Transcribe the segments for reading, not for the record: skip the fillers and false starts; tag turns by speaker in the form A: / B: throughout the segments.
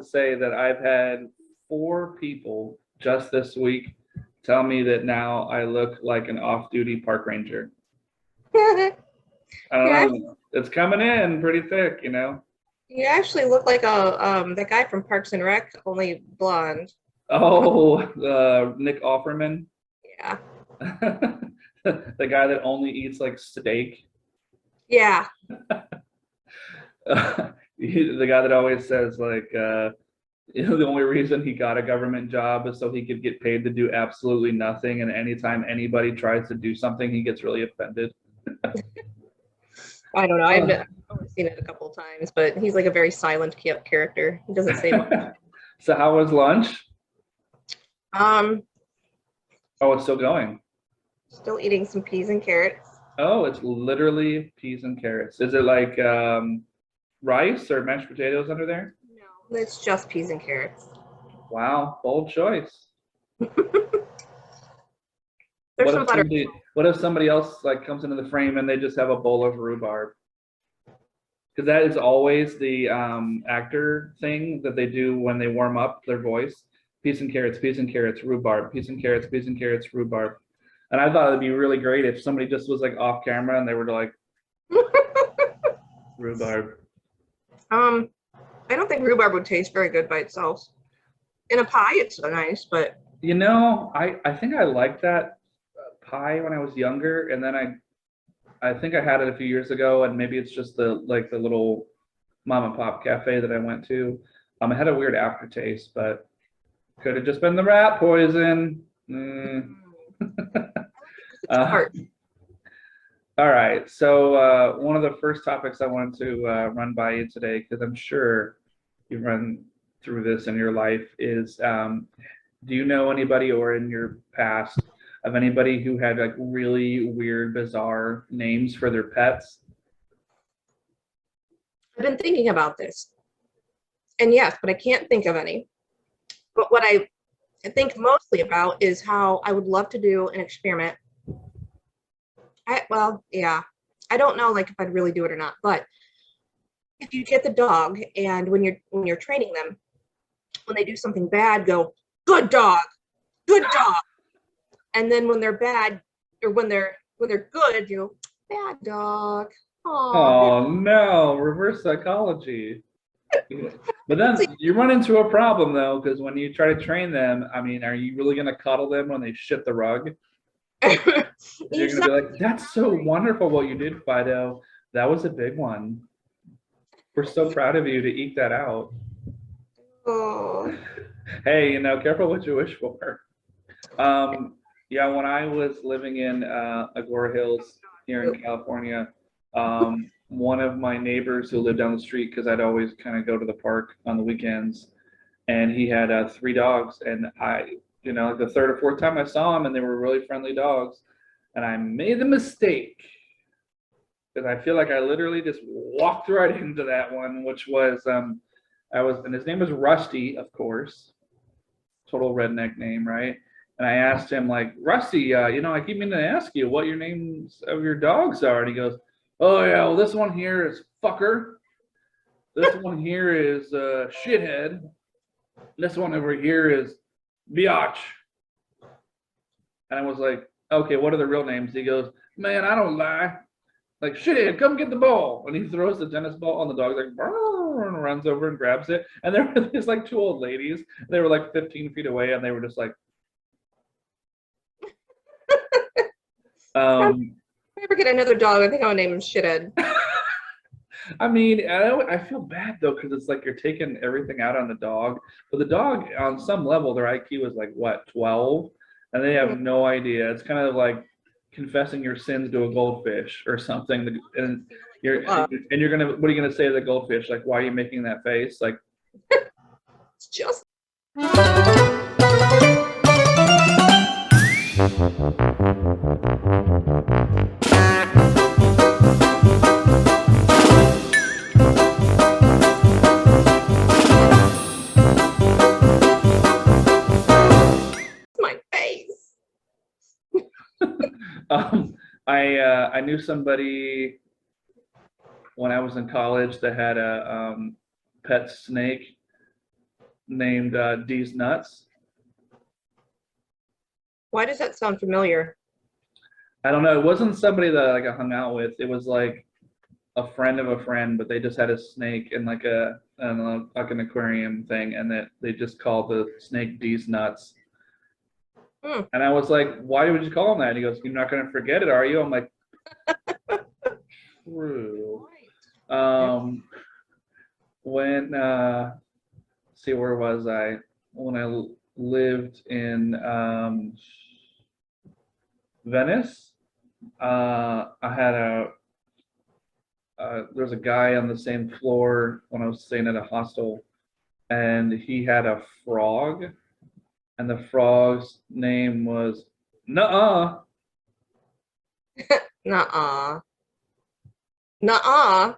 A: Say that I've had 4 people just this week tell me that now I look like an off-duty park ranger. I don't know. It's coming in pretty thick, you know.
B: You actually look like that guy from Parks and Rec, only blonde.
A: Oh, Nick Offerman.
B: Yeah.
A: The guy that only eats like steak.
B: Yeah.
A: The guy that always says like the only reason he got a government job is so he could get paid to do absolutely nothing, and anytime anybody tries to do something he gets really offended.
B: I don't know. I've only seen it a couple of times, but he's like a very silent character. He doesn't say much.
A: So how was lunch?
B: Oh,
A: it's still going.
B: Still eating some peas and carrots.
A: Oh, it's literally peas and carrots. Is it like rice or mashed potatoes under there?
B: No, it's just peas and carrots.
A: Wow, bold choice.
B: There's some butter.
A: What if somebody else like comes into the frame and they just have a bowl of rhubarb? Because that is always the actor thing that they do when they warm up their voice. Peas and carrots, rhubarb, peas and carrots, rhubarb. And I thought it'd be really great if somebody just was like off camera and they were like rhubarb.
B: I don't think rhubarb would taste very good by itself. In a pie, it's so nice, but
A: you know, I think I liked that pie when I was younger, and then I think I had it a few years ago, and maybe it's just the little mom and pop cafe that I went to. It had a weird aftertaste, but could have just been the rat poison. All right, so one of the first topics I wanted to run by you today, because I'm sure you run through this in your life, is do you know anybody or in your past of anybody who had like really weird, bizarre names for their pets?
B: I've been thinking about this. And yes, but I can't think of any. But what I think mostly about is how I would love to do an experiment. I don't know like if I'd really do it or not, but if you get the dog and when you're training them, when they do something bad, go, good dog, good dog. And then when they're bad, or when they're good, you go, bad dog.
A: Oh no, reverse psychology. But then you run into a problem though, because when you try to train them, I mean, are you really gonna cuddle them when they shit the rug? You're gonna be like, that's so wonderful what you did, Fido. That was a big one. We're so proud of you to eke that out.
B: Oh.
A: Hey, you know, careful what you wish for. Yeah, when I was living in Agora Hills here in California, one of my neighbors who lived down the street, because I'd always kind of go to the park on the weekends, and he had 3 dogs, and you know, the 3rd or 4th time I saw them, and they were really friendly dogs, and I made the mistake, because I feel like I literally just walked right into that one, which was, and his name was Rusty, of course, total redneck name, right? And I asked him like, Rusty, you know, I keep meaning to ask you what your names of your dogs are, and he goes, oh yeah, well this one here is Fucker, this one here is Shithead, this one over here is Biatch. And I was like, okay, what are the real names? He goes, man, I don't lie. Like, Shithead, come get the ball. And he throws the tennis ball on the dog, like, and runs over and grabs it. And there were these like 2 old ladies. They were like 15 feet away, and they were just like,
B: if I ever get another dog, I think I would name him Shithead.
A: I mean, I feel bad though, because it's like you're taking everything out on the dog. But the dog, on some level, their IQ is like what, 12, and they have no idea. It's kind of like confessing your sins to a goldfish or something, and you're
B: Uh,
A: and you're gonna, what are you gonna say to the goldfish? Like, why are you making that face? Like,
B: it's just my face.
A: um, I knew somebody when I was in college that had a pet snake named D's Nuts.
B: Why does that sound familiar?
A: I don't know. It wasn't somebody that like I hung out with. It was like a friend of a friend, but they just had a snake in like a, I don't know, like an aquarium thing, and that they just called the snake D's Nuts.
B: Hmm.
A: And I was like, why would you call him that? And he goes, you're not going to forget it, are you? I'm like, true. When see, where was I? When I lived in Venice, I had there's a guy on the same floor when I was staying at a hostel, and he had a frog, and the frog's name was Nuh-uh.
B: Nuh-uh. Nuh-uh.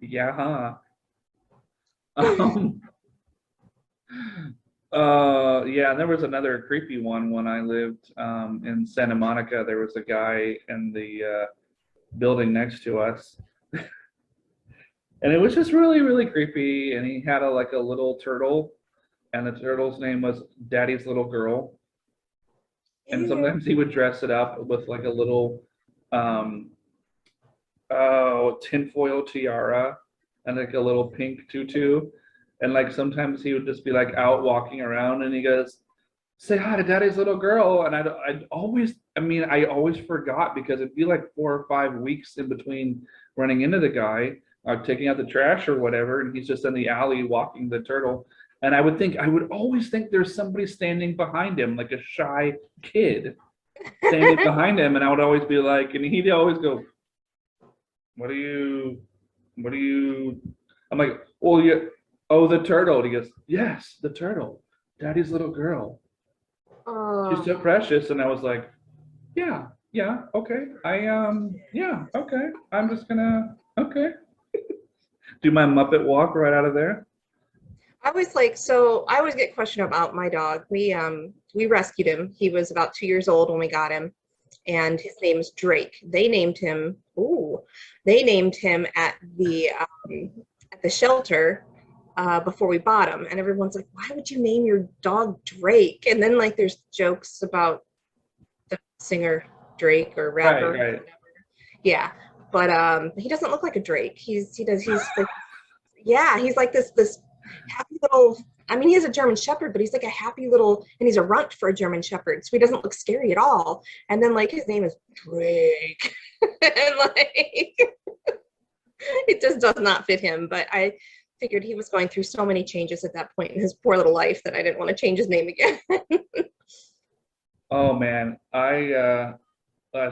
A: Yeah. Huh. Um, yeah, and there was another creepy one when I lived in Santa Monica. There was a guy in the building next to us, and it was just really, really creepy. And he had like a little turtle, and the turtle's name was Daddy's Little Girl. And
B: Ew.
A: sometimes he would dress it up with like a little um, tinfoil tiara and like a little pink tutu. And like sometimes he would just be like out walking around, and he goes, say hi to Daddy's little girl. And I'd always, I mean, I always forgot because it'd be like 4 or 5 weeks in between running into the guy, taking out the trash or whatever. And he's just in the alley walking the turtle. And I would always think there's somebody standing behind him, like a shy kid standing behind him. And I would always be like, and he'd always go, what are you, I'm like, well, yeah, oh, the turtle. And he goes, yes, the turtle, Daddy's little girl. She's so precious. And I was like, yeah, okay. Yeah, okay. I'm just gonna, okay. Do my Muppet walk right out of there.
B: I was like, so I always get questioned about my dog. We rescued him. He was about 2 years old when we got him, and his name's Drake. They named him at the shelter before we bought him, and everyone's like, why would you name your dog Drake? And then like there's jokes about the singer Drake or rapper.
A: Right.
B: Yeah, but he doesn't look like a Drake. He's like, yeah, he's like this happy little, I mean, he is a German Shepherd, but he's like a happy little, and he's a runt for a German Shepherd, so he doesn't look scary at all. And then like his name is Drake, and like it just does not fit him. But I figured he was going through so many changes at that point in his poor little life that I didn't want to change his name again.
A: Oh man, I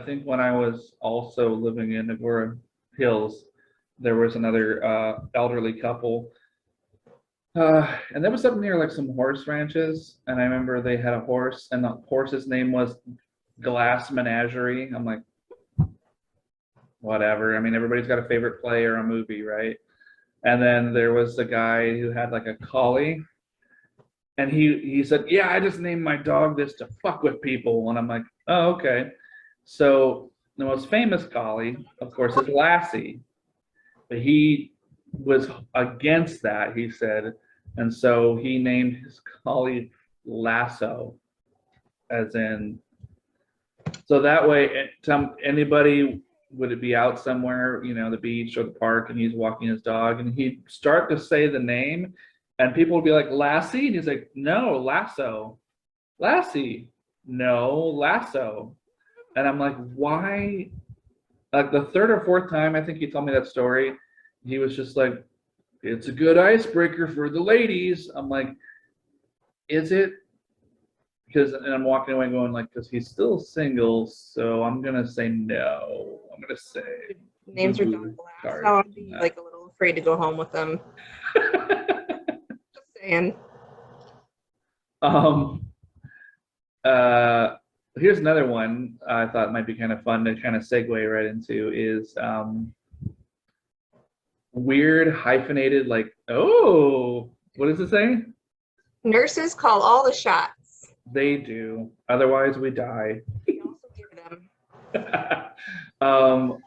A: think when I was also living in Agora Hills, there was another elderly couple. And that was up near like some horse ranches. And I remember they had a horse, and the horse's name was Glass Menagerie. I'm like, whatever. I mean, everybody's got a favorite play or a movie, right? And then there was the guy who had like a collie. And he said, yeah, I just named my dog this to fuck with people. And I'm like, oh, okay. So the most famous collie, of course, is Lassie. But he was against that, he said. And so he named his collie Lasso, as in, so that way, anybody would be out somewhere, the beach or the park, and he's walking his dog, and he'd start to say the name, and people would be like, Lassie? And he's like, no, Lasso. Lassie. No, Lasso. And I'm like, why? Like the third or fourth time, I think he told me that story, he was just like, it's a good icebreaker for the ladies. I'm like, is it? because and I'm walking away going like, because he's still single, so I'm gonna say no. I'm gonna say
B: Names are
A: boo
B: done last.
A: card.
B: So I'd be like a little afraid to go home with them. Just saying.
A: Um, here's another one I thought might be kind of fun to kind of segue right into is weird hyphenated, like, oh, what does it say?
B: Nurses call all the shots.
A: They do. Otherwise, we die.
B: We also give them.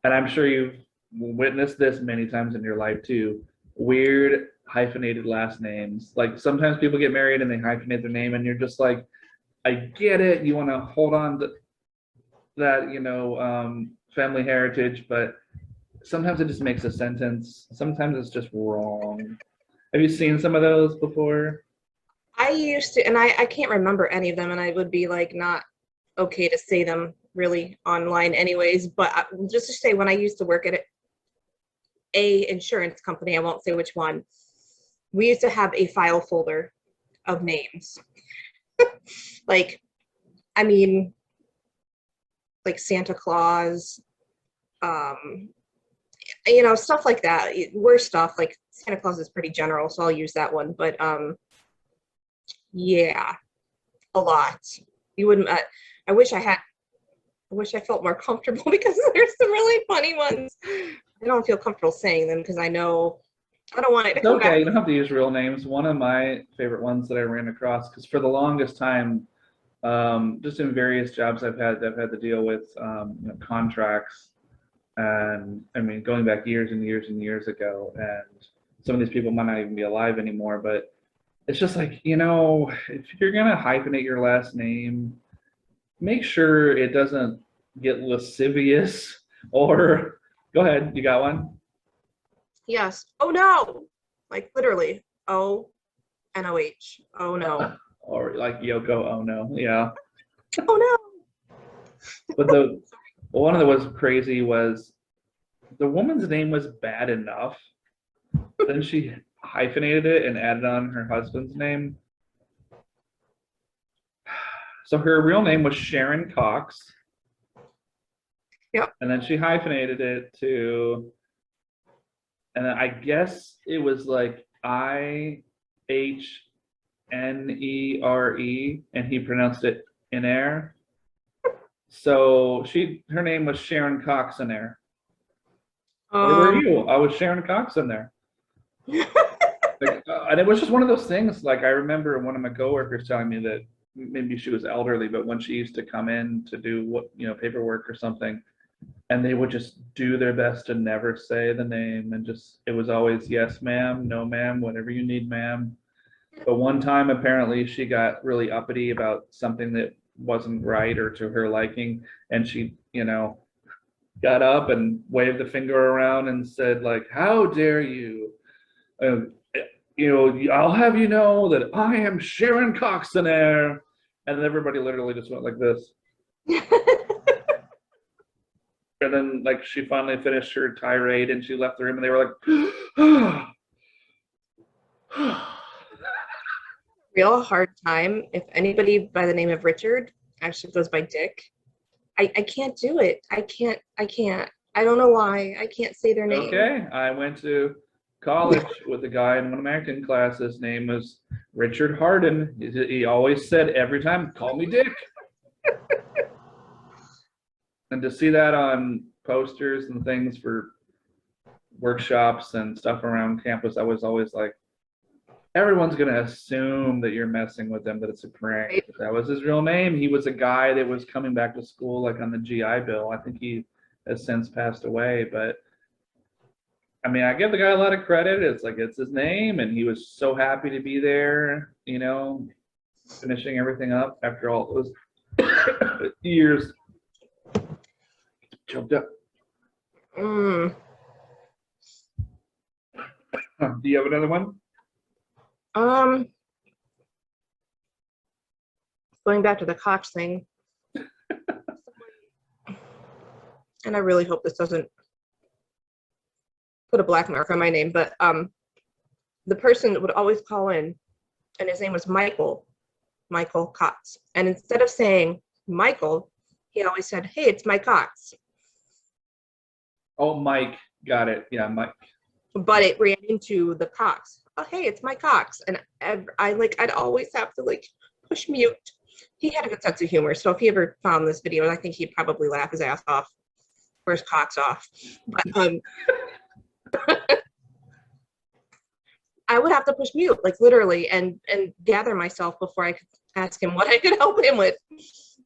A: And I'm sure you've witnessed this many times in your life too. Weird hyphenated last names. Like sometimes people get married and they hyphenate their name, and you're just like, I get it. You want to hold on to that, family heritage, but sometimes it just makes a sentence. Sometimes it's just wrong. Have you seen some of those before?
B: I used to, and I can't remember any of them, and I would be like not okay to say them really online anyways, but just to say when I used to work at a insurance company, I won't say which one, we used to have a file folder of names. Like, I mean, like Santa Claus, stuff like that. Worse stuff, like Santa Claus is pretty general, so I'll use that one, but yeah, a lot. You wouldn't, I wish I felt more comfortable because there's some really funny ones. I don't feel comfortable saying them because I know I don't want it to
A: It's
B: come
A: okay,
B: back.
A: you don't have to use real names. One of my favorite ones that I ran across, because for the longest time, just in various jobs I've had to deal with contracts, and I mean going back years and years and years ago, and some of these people might not even be alive anymore, but it's just like, if you're gonna hyphenate your last name, make sure it doesn't get lascivious or go ahead, you got one?
B: Yes. Oh no. Like literally. ONOH. Oh no.
A: Or like Yoko, oh no, yeah.
B: Oh no.
A: But the one that was crazy was the woman's name was bad enough. Then she hyphenated it and added on her husband's name. So her real name was Sharon Cox.
B: Yep.
A: And then she hyphenated it to, and then I guess it was like IHNERE, and he pronounced it in air. So her name was Sharon Cox in there. Where were you? I was Sharon Cox in there. And it was just one of those things. Like I remember one of my coworkers telling me that maybe she was elderly, but when she used to come in to do paperwork or something, and they would just do their best to never say the name, and just it was always yes ma'am, no ma'am, whatever you need ma'am. But one time apparently she got really uppity about something that wasn't right or to her liking, and she got up and waved the finger around and said like, how dare you, I'll have you know that I am Sharon Coxonair. And then everybody literally just went like this. And then like she finally finished her tirade and she left the room, and they were like,
B: real hard time if anybody by the name of Richard actually goes by Dick. I can't do it. I can't. I don't know why. I can't say their name.
A: Okay, I went to college with a guy in one of my acting classes. His name was Richard Harden. He always said every time, call me Dick. And to see that on posters and things for workshops and stuff around campus, I was always like, everyone's going to assume that you're messing with them, that it's a prank.
B: Right.
A: That was his real name. He was a guy that was coming back to school like on the GI Bill. I think he has since passed away, but I mean, I give the guy a lot of credit. It's like, it's his name, and he was so happy to be there, finishing everything up after all those years. Choked up.
B: Mm.
A: Do you have another one?
B: Going back to the Cox thing, and I really hope this doesn't put a black mark on my name, but the person would always call in, and his name was Michael, Michael Cox. And instead of saying Michael, he always said, hey, it's Mike Cox.
A: Oh, Mike. Got it. Yeah, Mike.
B: But it ran into the Cox. Oh, hey, it's Mike Cox. And I'd always have to like push mute. He had a good sense of humor. So if he ever found this video, I think he'd probably laugh his ass off. Where's Cox off? But I would have to push mute, like literally, and gather myself before I could ask him what I could help him with.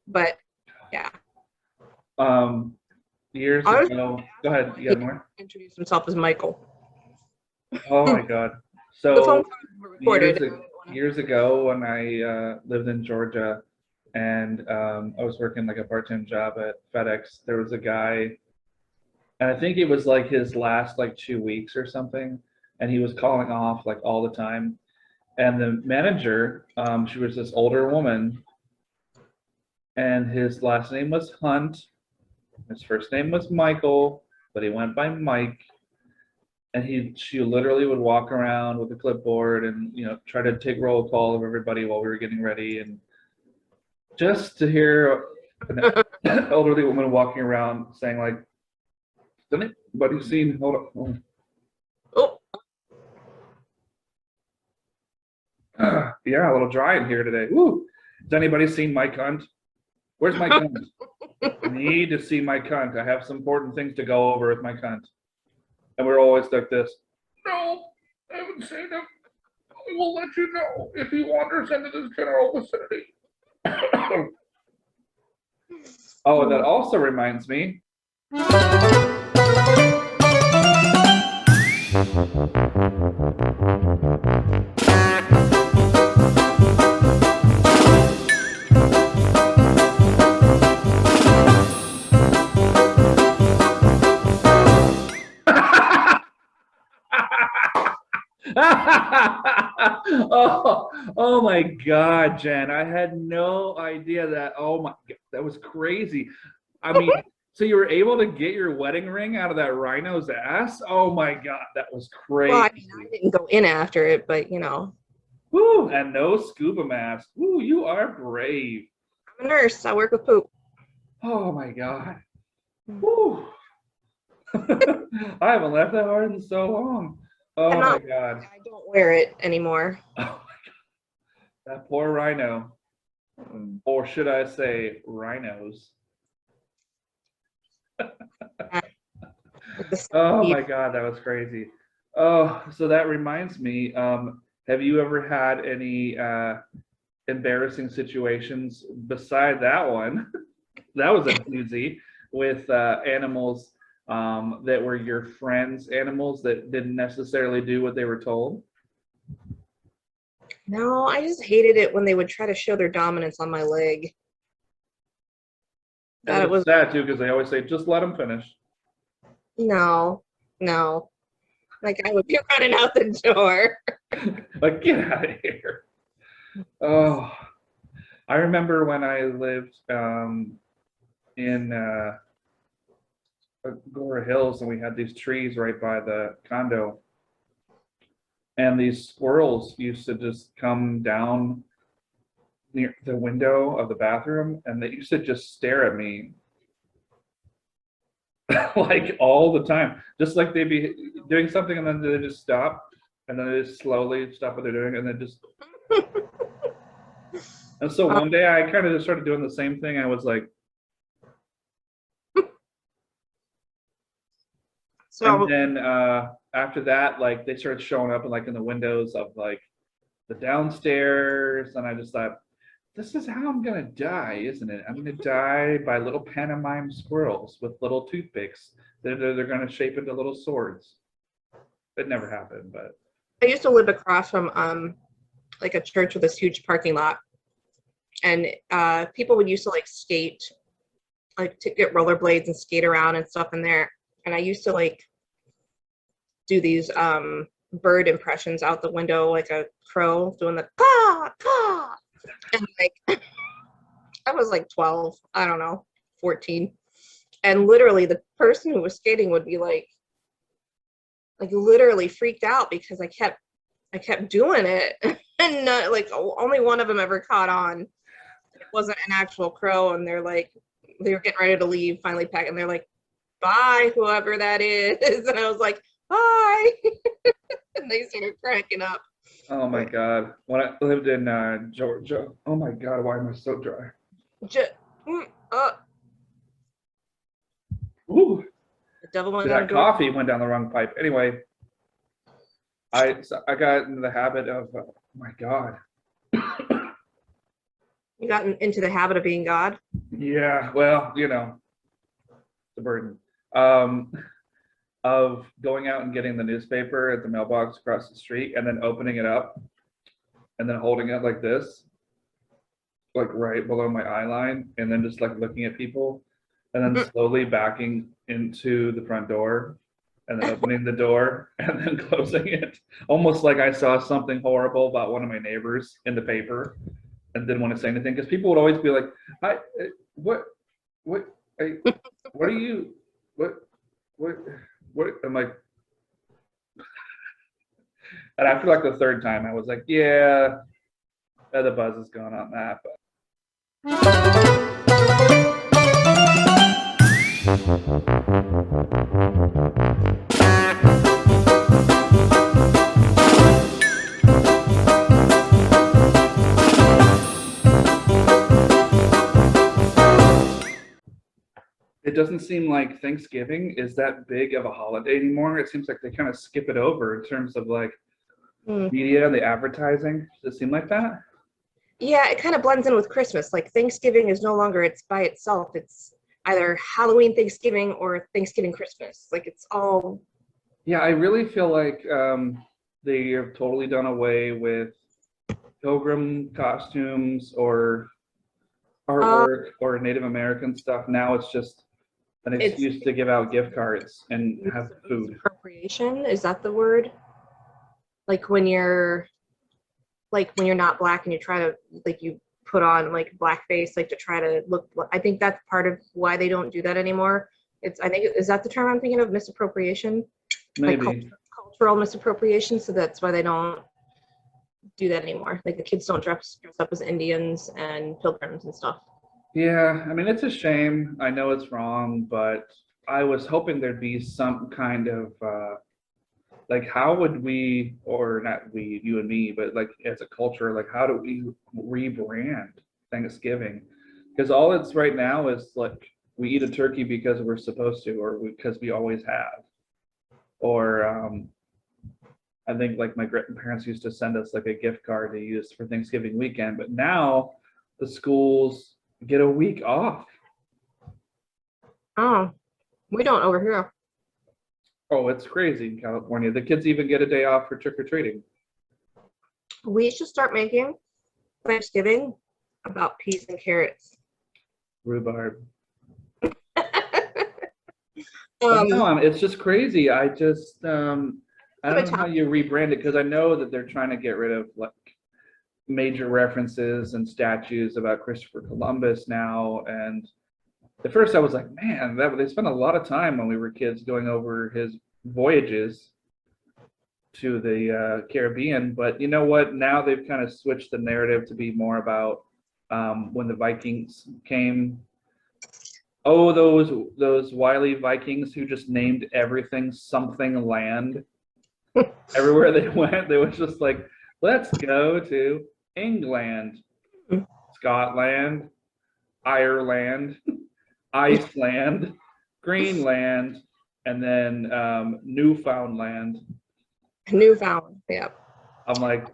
B: But yeah.
A: Years ago, go ahead. You got more?
B: Introduced himself as Michael.
A: Oh my God.
B: The phone
A: So
B: calls were recorded.
A: years ago when I lived in Georgia and I was working like a part-time job at FedEx, there was a guy, and I think it was like his last like 2 weeks or something, and he was calling off like all the time. And the manager, she was this older woman, and his last name was Hunt. His first name was Michael, but he went by Mike. And she literally would walk around with a clipboard and, you know, try to take roll call of everybody while we were getting ready. And just to hear an elderly woman walking around saying like, "Has anybody seen?" Hold on.
B: Oh,
A: Yeah, a little dry in here today. Woo! Has anybody seen my cunt? Where's my cunt? I need to see my cunt. I have some important things to go over with my cunt. And we're always like this. No, I haven't seen him. I will let you know if he wanders into this general vicinity. Oh, and that also reminds me. Oh my God, Jen. I had no idea that. Oh my God, that was crazy. I mean, so you were able to get your wedding ring out of that rhino's ass? Oh my God, that was crazy.
B: well, I mean, I didn't go in after it, but you know.
A: Woo, and no scuba mask. Woo, you are brave.
B: I'm a nurse. I work with poop.
A: Oh my God. Woo. I haven't laughed that hard in so long. Oh my God.
B: I don't wear it anymore.
A: Oh my God. That poor rhino. Or should I say rhinos? Oh my God, that was crazy. Oh, so that reminds me, have you ever had any embarrassing situations beside that one? That was a doozy with animals that were your friends' animals that didn't necessarily do what they were told?
B: No, I just hated it when they would try to show their dominance on my leg.
A: And
B: That was
A: sad too, because they always say, just let them finish.
B: no. Like I would be running out the door.
A: Like, get out of here. Oh, I remember when I lived in Agora Hills, and we had these trees right by the condo, and these squirrels used to just come down near the window of the bathroom, and they used to just stare at me like all the time, just like they'd be doing something and then they just stop, and then they just slowly stop what they're doing, and then just and so one day I kind of just started doing the same thing. I was like,
B: So
A: and then after that, like they started showing up in the windows of like the downstairs, and I just thought, this is how I'm gonna die, isn't it? I'm gonna die by little pantomime squirrels with little toothpicks that they're gonna shape into little swords. It never happened, but
B: I used to live across from like a church with this huge parking lot, and people would used to like skate, like to get rollerblades and skate around and stuff in there. And I used to like do these bird impressions out the window, like a crow doing the caw caw, and like I was like 12, I don't know, 14, and literally the person who was skating would be like literally freaked out because I kept doing it. and like only one of them ever caught on. It wasn't an actual crow, and they're like, they were getting ready to leave, finally pack, and they're like, bye, whoever that is. And I was like, bye. And they started cracking up.
A: Oh my God. When I lived in Georgia, oh my God, why am I so dry?
B: Just,
A: Ooh,
B: the devil went
A: that
B: down Georgia.
A: coffee went down the wrong pipe. Anyway, I got into the habit of, oh my God.
B: You got into the habit of being God.
A: Yeah, well, you know, the burden of going out and getting the newspaper at the mailbox across the street and then opening it up and then holding it like this, like right below my eye line, and then just like looking at people and then slowly backing into the front door and then opening the door and then closing it, almost like I saw something horrible about one of my neighbors in the paper and didn't want to say anything, because people would always be like, "Hi, what, what, I, what are you, what?" I'm like, and after like the third time, I was like, "Yeah, the buzz is gone on that." It doesn't seem like Thanksgiving is that big of a holiday anymore. It seems like they kind of skip it over in terms of like media and the advertising. Does it seem like that?
B: Yeah, it kind of blends in with Christmas. Like Thanksgiving is no longer it's by itself. It's either Halloween Thanksgiving or Thanksgiving Christmas. Like it's all.
A: Yeah, I really feel like they have totally done away with pilgrim costumes or artwork or Native American stuff. Now it's just an excuse to give out gift cards and have food.
B: Appropriation, is that the word? Like when you're not black and you try to like you put on like blackface like to try to look. I think that's part of why they don't do that anymore. I think is that the term I'm thinking of, misappropriation?
A: Maybe.
B: Like cultural misappropriation. So that's why they don't do that anymore. Like the kids don't dress up as Indians and pilgrims and stuff.
A: Yeah, I mean, it's a shame. I know it's wrong, but I was hoping there'd be some kind of like, how would we, or not we, you and me, but like as a culture, like how do we rebrand Thanksgiving? Because all it's right now is like we eat a turkey because we're supposed to, or because we always have. Or I think like my grandparents used to send us like a gift card to use for Thanksgiving weekend, but now the schools get a week off.
B: Oh, we don't over here.
A: Oh, it's crazy in California. The kids even get a day off for trick-or-treating.
B: We should start making Thanksgiving about peas and carrots.
A: Rhubarb. No, it's just crazy. I just I don't know how you rebrand it, because I know that they're trying to get rid of like major references and statues about Christopher Columbus now. And at first I was like, man, they spent a lot of time when we were kids going over his voyages to the Caribbean. But you know what? Now they've kind of switched the narrative to be more about when the Vikings came. Oh, those wily Vikings who just named everything something land. Everywhere they went, they was just like, let's go to England, Scotland, Ireland, Iceland, Greenland, and then Newfoundland.
B: Newfoundland, yeah.
A: I'm like,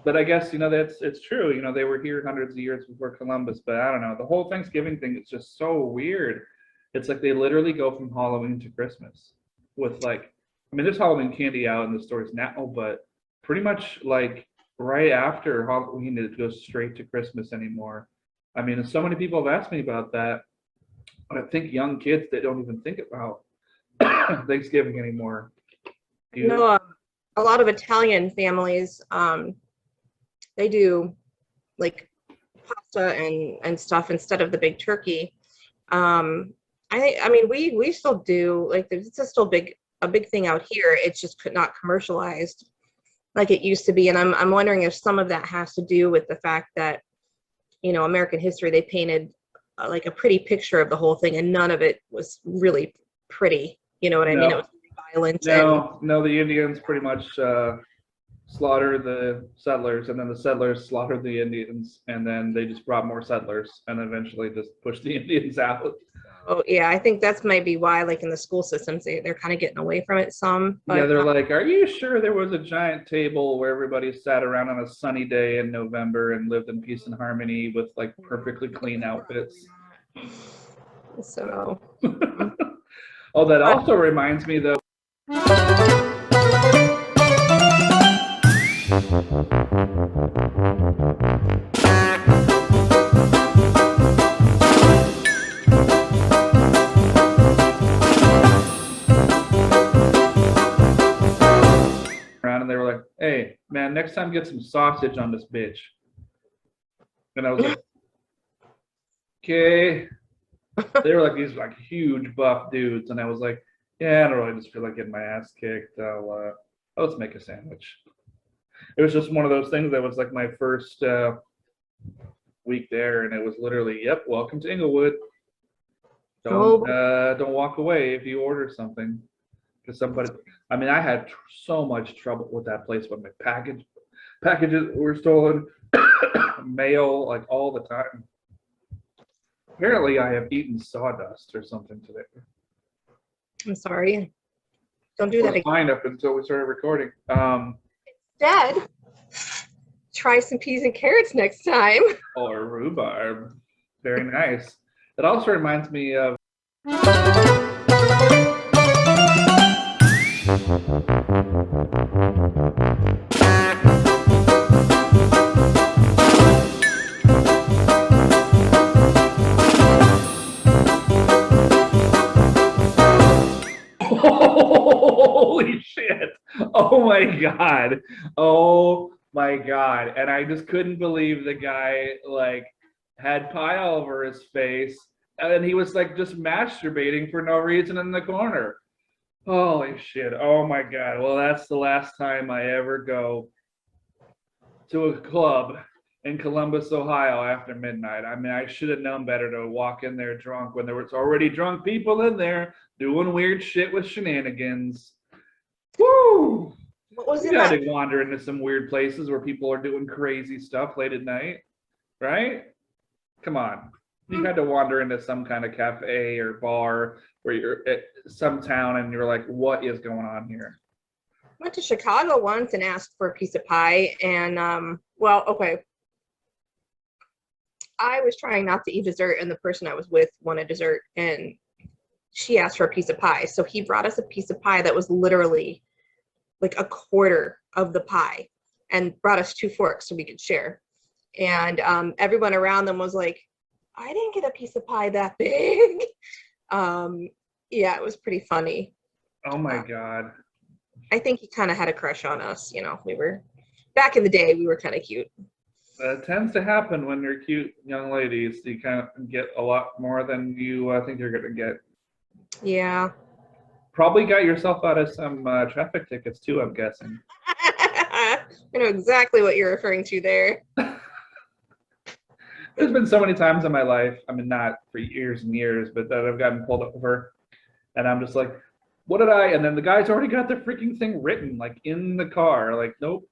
A: but I guess, you know, it's true. You know, they were here hundreds of years before Columbus, but I don't know. The whole Thanksgiving thing is just so weird. It's like they literally go from Halloween to Christmas with like, I mean, there's Halloween candy out in the stores now, but pretty much like right after Halloween, it goes straight to Christmas anymore. I mean, so many people have asked me about that. I think young kids, they don't even think about Thanksgiving anymore.
B: You know, a lot of Italian families, they do like pasta and stuff instead of the big turkey. I mean, we still do, like, it's still a big thing out here. It's just not commercialized like it used to be. And I'm wondering if some of that has to do with the fact that, American history, they painted like a pretty picture of the whole thing, and none of it was really pretty. You know what I mean? It was really violent.
A: No, the Indians pretty much slaughtered the settlers, and then the settlers slaughtered the Indians, and then they just brought more settlers, and eventually just pushed the Indians out.
B: Oh yeah, I think that's maybe why, like in the school systems, they're kind of getting away from it some. But,
A: yeah, they're like, "Are you sure there was a giant table where everybody sat around on a sunny day in November and lived in peace and harmony with like perfectly clean outfits?"
B: So.
A: Oh, that also reminds me though. Around and they were like, "Hey, man, next time get some sausage on this bitch." And I was like, "Okay." They were like these like huge buff dudes, and I was like, "Yeah, I don't really just feel like getting my ass kicked. I'll let's make a sandwich." It was just one of those things that was like my first week there, and it was literally, "Yep, welcome to Inglewood. Don't walk away if you order something." Because somebody, I mean, I had so much trouble with that place when my packages were stolen, mail, like all the time. Apparently, I have eaten sawdust or something today.
B: I'm sorry. Don't do that again.
A: Fine up until we started recording.
B: Instead, try some peas and carrots next time.
A: Or rhubarb. Very nice. It also reminds me of. Holy shit. Oh my God. Oh my God. And I just couldn't believe the guy like had pie all over his face, and he was like just masturbating for no reason in the corner. Holy shit. Oh my God. Well, that's the last time I ever go to a club in Columbus, Ohio after midnight. I mean, I should have known better to walk in there drunk when there was already drunk people in there doing weird shit with shenanigans. Woo!
B: What was
A: you
B: it
A: gotta
B: like?
A: wander into some weird places where people are doing crazy stuff late at night, right? Come on. You had to wander into some kind of cafe or bar where you're at some town and you're like, what is going on here?
B: Went to Chicago once and asked for a piece of pie, and well, okay. I was trying not to eat dessert, and the person I was with wanted dessert, and she asked for a piece of pie. So he brought us a piece of pie that was literally like a quarter of the pie, and brought us 2 forks so we could share. And everyone around them was like, I didn't get a piece of pie that big. Yeah, it was pretty funny.
A: Oh my God.
B: I think he kind of had a crush on us. We were, back in the day, we were kind of cute.
A: It tends to happen when you're cute young ladies. You kind of get a lot more than you think you're going to get.
B: Yeah.
A: Probably got yourself out of some traffic tickets too, I'm guessing.
B: I know exactly what you're referring to there.
A: There's been so many times in my life, I mean, not for years and years, but that I've gotten pulled over, and I'm just like, what did I? And then the guy's already got the freaking thing written, like in the car, like, nope,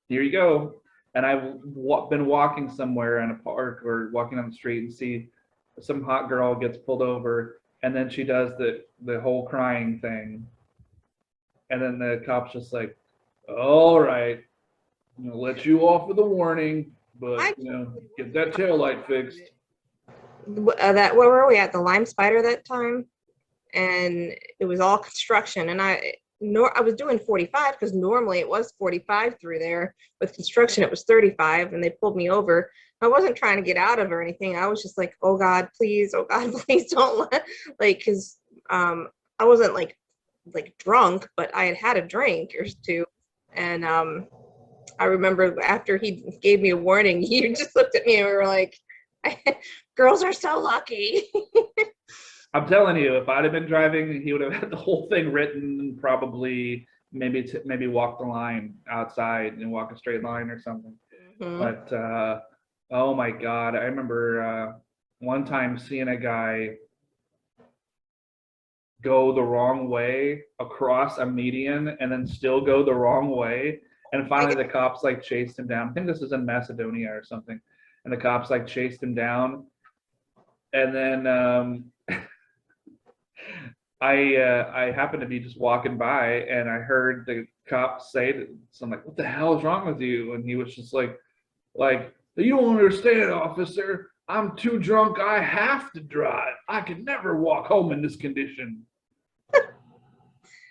A: here you go. And I've been walking somewhere in a park or walking on the street and see some hot girl gets pulled over, and then she does the whole crying thing. And then the cop's just like, all right, I'm gonna let you off with a warning, but get that tail light fixed.
B: Where were we at? The Lime Spider that time, and it was all construction, and I was doing 45 because normally it was 45 through there. With construction it was 35, and they pulled me over. I wasn't trying to get out of or anything. I was just like, oh God, please don't let, like, because I wasn't like drunk, but I had had a drink or two, and I remember after he gave me a warning, he just looked at me and we were like, girls are so lucky.
A: I'm telling you, if I'd have been driving, he would have had the whole thing written, probably maybe walk the line outside and walk a straight line or something. But oh my God, I remember one time seeing a guy go the wrong way across a median and then still go the wrong way. And finally the cops like chased him down. I think this is in Macedonia or something. And the cops like chased him down. And then I happened to be just walking by and I heard the cop say to something like, "What the hell is wrong with you?" And he was just like, "You don't understand, officer. I'm too drunk. I have to drive. I can never walk home in this condition."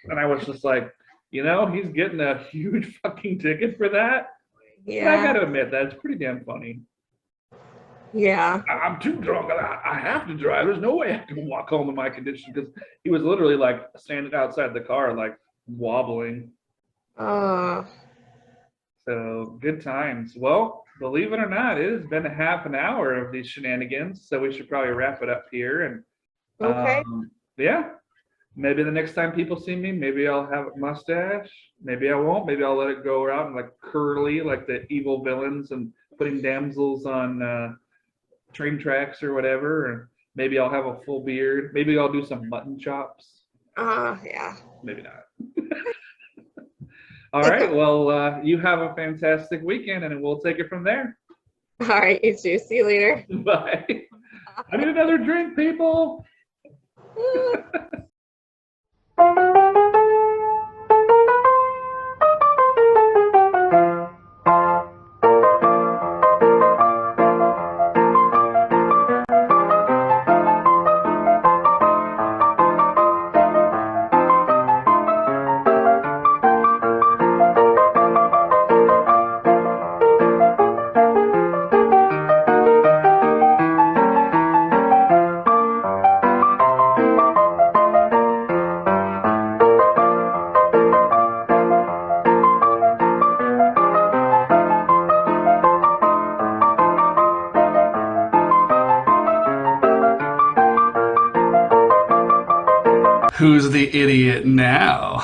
A: And I was just like, he's getting a huge fucking ticket for that. Yeah. But I got to admit, that's pretty damn funny.
B: Yeah.
A: I'm too drunk. I have to drive. There's no way I can walk home in my condition, because he was literally like standing outside the car, like wobbling. So good times. Well, believe it or not, it has been a half an hour of these shenanigans. So we should probably wrap it up here. And
B: okay.
A: Yeah. Maybe the next time people see me, maybe I'll have a mustache. Maybe I won't. Maybe I'll let it go out and like curly, like the evil villains, and putting damsels on train tracks or whatever. Or maybe I'll have a full beard. Maybe I'll do some mutton chops.
B: Yeah.
A: Maybe not. All right. Well, you have a fantastic weekend, and we'll take it from there.
B: All right. You too. See you later.
A: Bye. I need another drink, people.
C: Who's the idiot now?